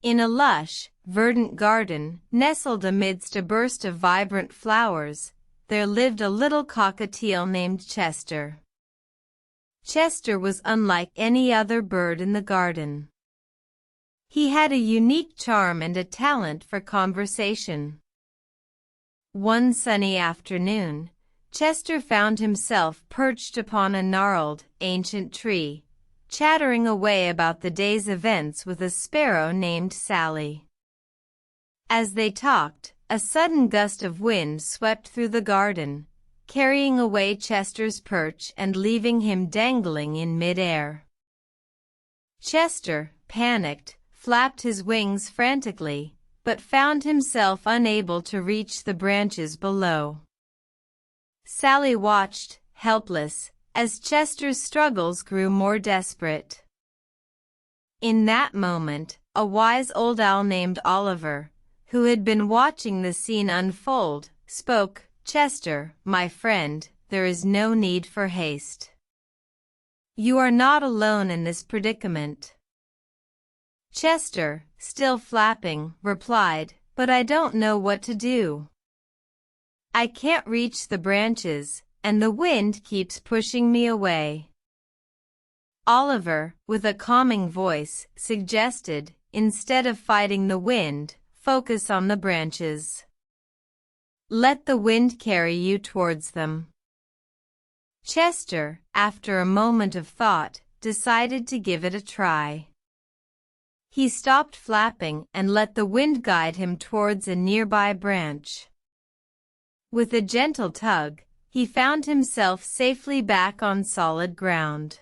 In a lush, verdant garden, nestled amidst a burst of vibrant flowers, there lived a little cockatiel named Chester. Chester was unlike any other bird in the garden. He had a unique charm and a talent for conversation. One sunny afternoon, Chester found himself perched upon a gnarled, ancient tree, chattering away about the day's events with a sparrow named Sally. As they talked, a sudden gust of wind swept through the garden, carrying away Chester's perch and leaving him dangling in mid-air. Chester, panicked, flapped his wings frantically, but found himself unable to reach the branches below. Sally watched, helpless, as Chester's struggles grew more desperate. In that moment, a wise old owl named Oliver, who had been watching the scene unfold, spoke, "Chester, my friend, there is no need for haste. You are not alone in this predicament." Chester, still flapping, replied, "But I don't know what to do. I can't reach the branches, and the wind keeps pushing me away." Oliver, with a calming voice, suggested, "Instead of fighting the wind, focus on the branches. Let the wind carry you towards them." Chester, after a moment of thought, decided to give it a try. He stopped flapping and let the wind guide him towards a nearby branch. With a gentle tug, he found himself safely back on solid ground.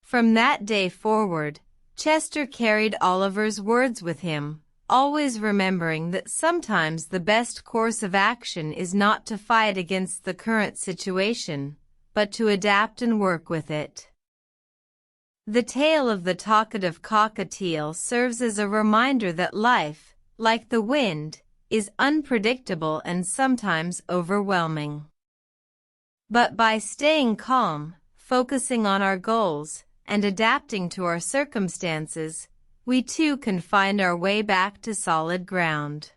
From that day forward, Chester carried Oliver's words with him, always remembering that sometimes the best course of action is not to fight against the current situation, but to adapt and work with it. The tale of the talkative cockatiel serves as a reminder that life, like the wind, is unpredictable and sometimes overwhelming. But by staying calm, focusing on our goals, and adapting to our circumstances, we too can find our way back to solid ground.